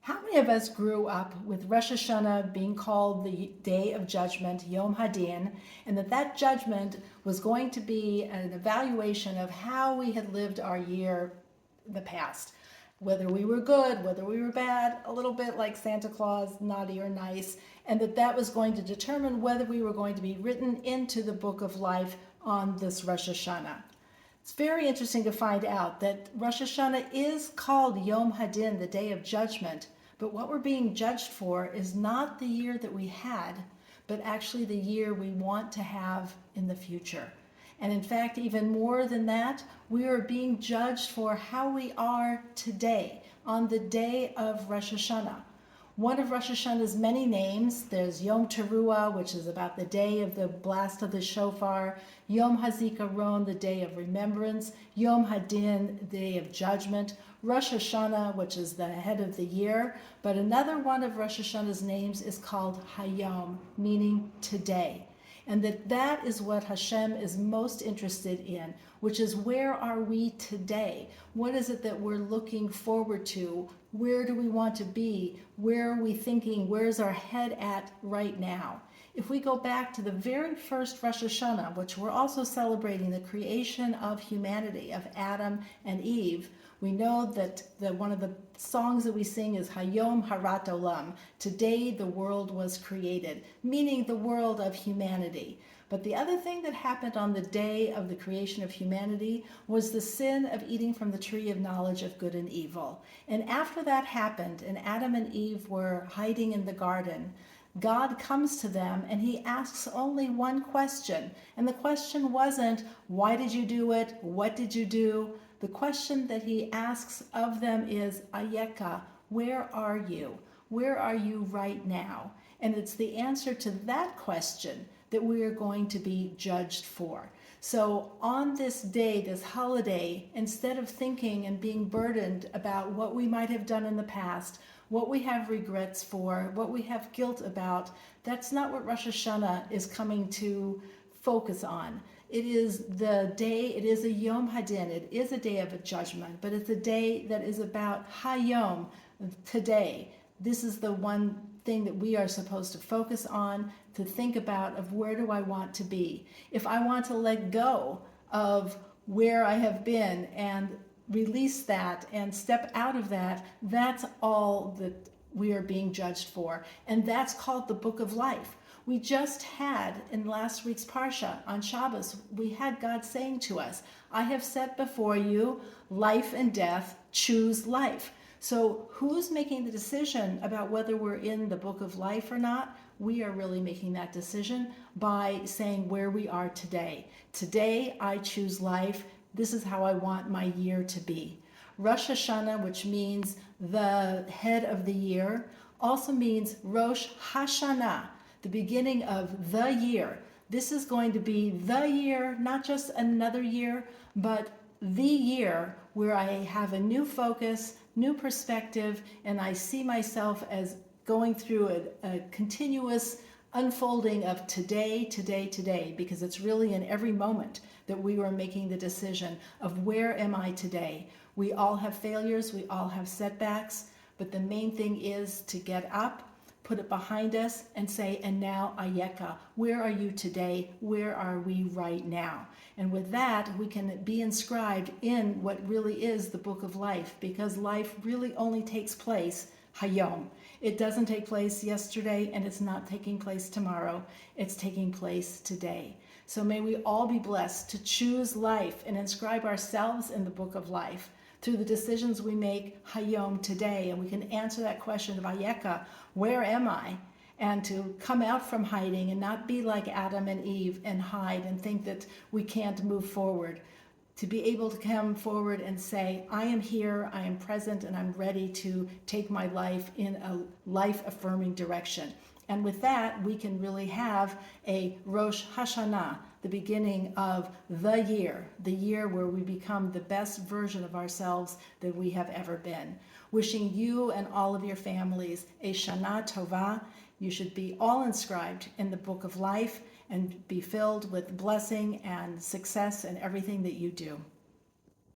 How many of us grew up with Rosh Hashanah being called the Day of Judgment, Yom Hadin, and that judgment was going to be an evaluation of how we had lived our year in the past? Whether we were good, whether we were bad, a little bit like Santa Claus, naughty or nice, and that was going to determine whether we were going to be written into the book of life on this Rosh Hashanah. It's very interesting to find out that Rosh Hashanah is called Yom Hadin, the Day of Judgment, but what we're being judged for is not the year that we had, but actually the year we want to have in the future. And in fact, even more than that, we are being judged for how we are today, on the day of Rosh Hashanah. One of Rosh Hashanah's many names, there's Yom Teruah, which is about the day of the blast of the shofar, Yom HaZikaron, the day of remembrance, Yom Hadin, the day of judgment, Rosh Hashanah, which is the head of the year, but another one of Rosh Hashanah's names is called Hayom, meaning today. And that is what Hashem is most interested in, which is where are we today? What is it that we're looking forward to? Where do we want to be? Where are we thinking? Where's our head at right now? If we go back to the very first Rosh Hashanah, which we're also celebrating the creation of humanity, of Adam and Eve, we know that one of the songs that we sing is Hayom Harat Olam. Today the world was created, meaning the world of humanity. But the other thing that happened on the day of the creation of humanity was the sin of eating from the tree of knowledge of good and evil. And after that happened, and Adam and Eve were hiding in the garden, God comes to them and he asks only one question. And the question wasn't, why did you do it? What did you do? The question that he asks of them is, Ayeka, where are you? Where are you right now? And it's the answer to that question that we are going to be judged for. So on this day, this holiday, instead of thinking and being burdened about what we might have done in the past, what we have regrets for, what we have guilt about, that's not what Rosh Hashanah is coming to focus on. It is the day, it is a Yom Hadin, it is a day of a judgment, but it's a day that is about Hayom, today. This is the one thing that we are supposed to focus on, to think about of where do I want to be. If I want to let go of where I have been and release that and step out of that, that's all that we are being judged for. And that's called the Book of Life. We just had, in last week's Parsha, on Shabbos, we had God saying to us, I have set before you life and death, choose life. So who's making the decision about whether we're in the Book of Life or not? We are really making that decision by saying where we are today. Today, I choose life. This is how I want my year to be. Rosh Hashanah, which means the head of the year, also means Rosh Hashanah, the beginning of the year. This is going to be the year, not just another year, but the year where I have a new focus, new perspective, and I see myself as going through a continuous unfolding of today, today, today, because it's really in every moment that we were making the decision of where am I today. We all have failures, we all have setbacks, but the main thing is to get up, put it behind us, and say, and now Ayeka, where are you today? Where are we right now? And with that, we can be inscribed in what really is the Book of Life, because life really only takes place Hayom. It doesn't take place yesterday, and it's not taking place tomorrow. It's taking place today. So may we all be blessed to choose life and inscribe ourselves in the Book of Life through the decisions we make Hayom, today. And we can answer that question of Ayeka, where am I? And to come out from hiding and not be like Adam and Eve and hide and think that we can't move forward. To be able to come forward and say, I am here, I am present, and I'm ready to take my life in a life-affirming direction. And with that, we can really have a Rosh Hashanah, the beginning of the year where we become the best version of ourselves that we have ever been. Wishing you and all of your families a Shana Tova. You should be all inscribed in the Book of Life and be filled with blessing and success in everything that you do.